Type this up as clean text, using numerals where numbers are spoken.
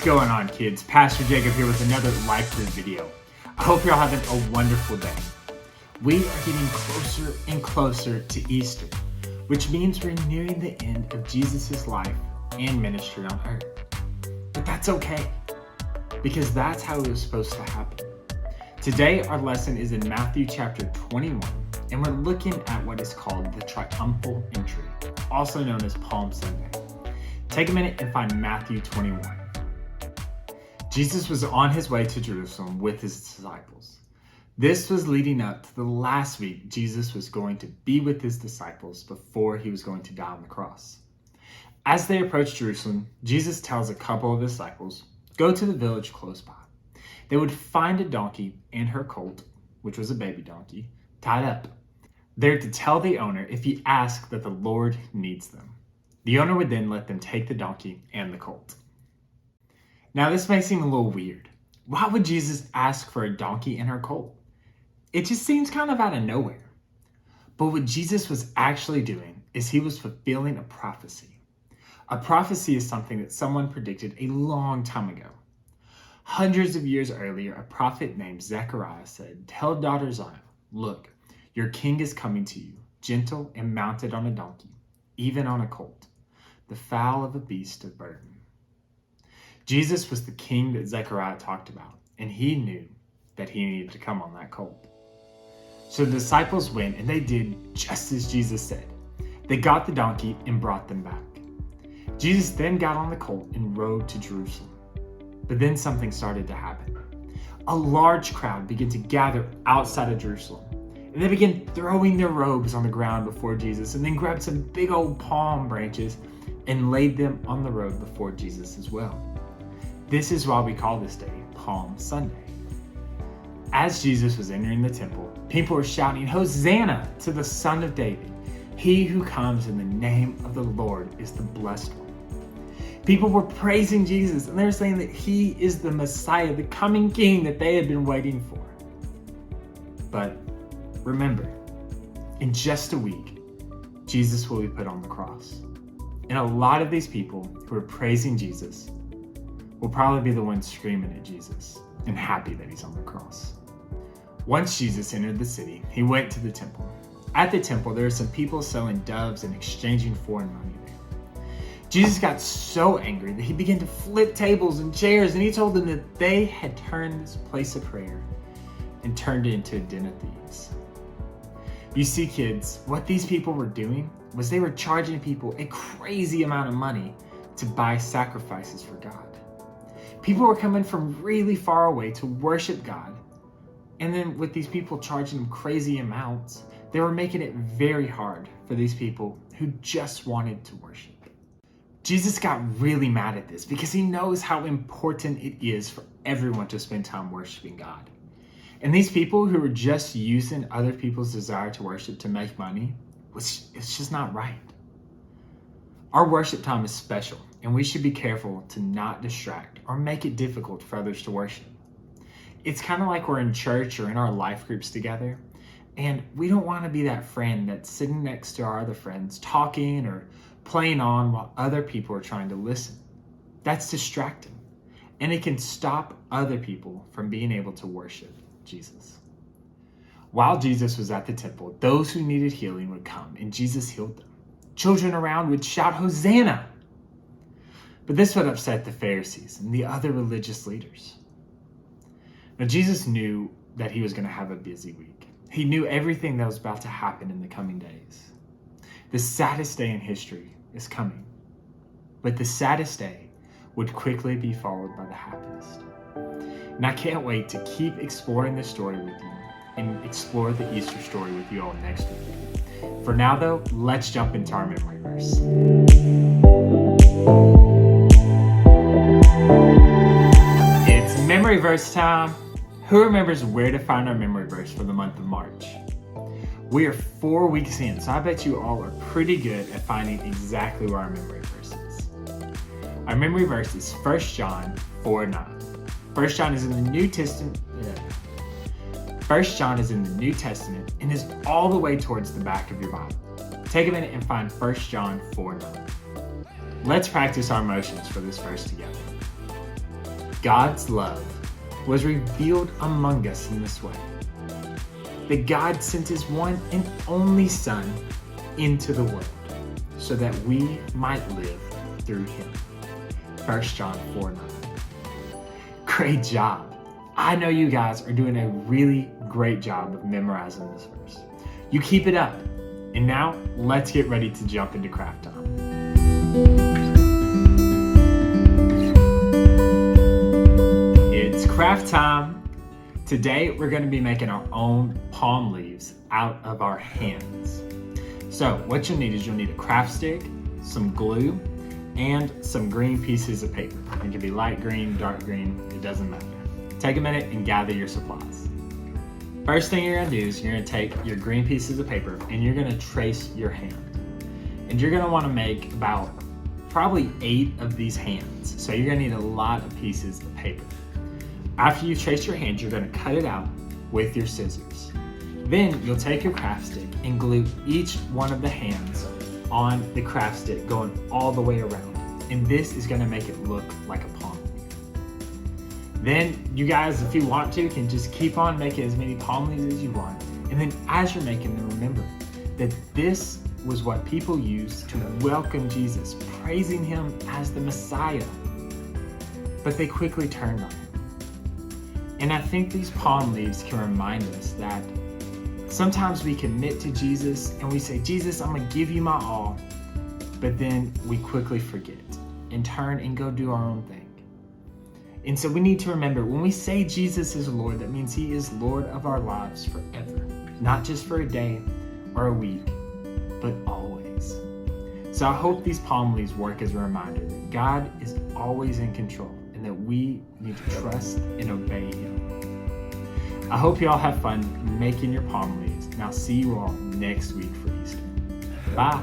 going on, kids? Pastor Jacob here with another LifeGroup video. I hope you're all having a wonderful day. We are getting closer and closer to Easter, which means we're nearing the end of Jesus' life and ministry on earth. But that's okay, because that's how it was supposed to happen. Today, our lesson is in Matthew chapter 21, and we're looking at what is called the triumphal entry, also known as Palm Sunday. Take a minute and find Matthew 21. Jesus was on his way to Jerusalem with his disciples. This was leading up to the last week Jesus was going to be with his disciples before he was going to die on the cross. As they approached Jerusalem, Jesus tells a couple of disciples, go to the village close by. They would find a donkey and her colt, which was a baby donkey, tied up. They're to tell the owner if he asks that the Lord needs them. The owner would then let them take the donkey and the colt. Now this may seem a little weird. Why would Jesus ask for a donkey and her colt? It just seems kind of out of nowhere. But what Jesus was actually doing is he was fulfilling a prophecy. A prophecy is something that someone predicted a long time ago. Hundreds of years earlier, a prophet named Zechariah said, tell daughter Zion, look, your king is coming to you, gentle and mounted on a donkey, even on a colt, the foal of a beast of burden. Jesus was the king that Zechariah talked about, and he knew that he needed to come on that colt. So the disciples went and they did just as Jesus said. They got the donkey and brought them back. Jesus then got on the colt and rode to Jerusalem. But then something started to happen. A large crowd began to gather outside of Jerusalem, and they began throwing their robes on the ground before Jesus, and then grabbed some big old palm branches and laid them on the road before Jesus as well. This is why we call this day Palm Sunday. As Jesus was entering the temple, people were shouting, Hosanna to the Son of David. He who comes in the name of the Lord is the blessed one. People were praising Jesus, and they were saying that he is the Messiah, the coming King that they had been waiting for. But remember, in just a week, Jesus will be put on the cross. And a lot of these people who are praising Jesus will probably be the ones screaming at Jesus and happy that he's on the cross. Once Jesus entered the city, he went to the temple. At the temple, there were some people selling doves and exchanging foreign money there. Jesus got so angry that he began to flip tables and chairs, and he told them that they had turned this place of prayer and turned it into a den of thieves. You see, kids, what these people were doing was they were charging people a crazy amount of money to buy sacrifices for God. People were coming from really far away to worship God. And then with these people charging them crazy amounts, they were making it very hard for these people who just wanted to worship. Jesus got really mad at this because he knows how important it is for everyone to spend time worshiping God. And these people who were just using other people's desire to worship to make money, it's just not right. Our worship time is special, and we should be careful to not distract or make it difficult for others to worship. It's kind of like we're in church or in our life groups together, and we don't want to be that friend that's sitting next to our other friends talking or playing on while other people are trying to listen. That's distracting, and it can stop other people from being able to worship Jesus. While Jesus was at the temple, those who needed healing would come, and Jesus healed them. Children around would shout, Hosanna! But this would upset the Pharisees and the other religious leaders. Now, Jesus knew that he was going to have a busy week. He knew everything that was about to happen in the coming days. The saddest day in history is coming. But the saddest day would quickly be followed by the happiest. And I can't wait to keep exploring this story with you and explore the Easter story with you all next week. For now, though, let's jump into our memory verse. It's memory verse time. Who remembers where to find our memory verse for the month of March? We are 4 weeks in, so I bet you all are pretty good at finding exactly where our memory verse is. Our memory verse is 1 John 4:9. 1 John is in the New Testament. 1 John is in the New Testament and is all the way towards the back of your Bible. Take a minute and find 1 John 4:9. Let's practice our motions for this verse together. God's love was revealed among us in this way, that God sent his one and only Son into the world so that we might live through him. 1 John 4:9. Great job. I know you guys are doing a really great job of memorizing this verse. You keep it up. And now, let's get ready to jump into craft time. It's craft time. Today, we're going to be making our own palm leaves out of our hands. So, what you'll need is you'll need a craft stick, some glue, and some green pieces of paper. It can be light green, dark green, it doesn't matter. Take a minute and gather your supplies. First thing you're gonna do is you're gonna take your green pieces of paper and you're gonna trace your hand. And you're gonna wanna make about probably 8 of these hands. So you're gonna need a lot of pieces of paper. After you trace your hand, you're gonna cut it out with your scissors. Then you'll take your craft stick and glue each one of the hands on the craft stick going all the way around. And this is gonna make it look like a palm leaf. Then you guys, if you want to, can just keep on making as many palm leaves as you want. And then as you're making them, remember that this was what people used to welcome Jesus, praising him as the Messiah. But they quickly turned on him. And I think these palm leaves can remind us that sometimes we commit to Jesus and we say, Jesus, I'm gonna give you my all. But then we quickly forget and turn and go do our own thing. And so we need to remember, when we say Jesus is Lord, that means he is Lord of our lives forever. Not just for a day or a week, but always. So I hope these palm leaves work as a reminder that God is always in control and that we need to trust and obey him. I hope you all have fun making your palm leaves, and I'll see you all next week for Easter. Bye.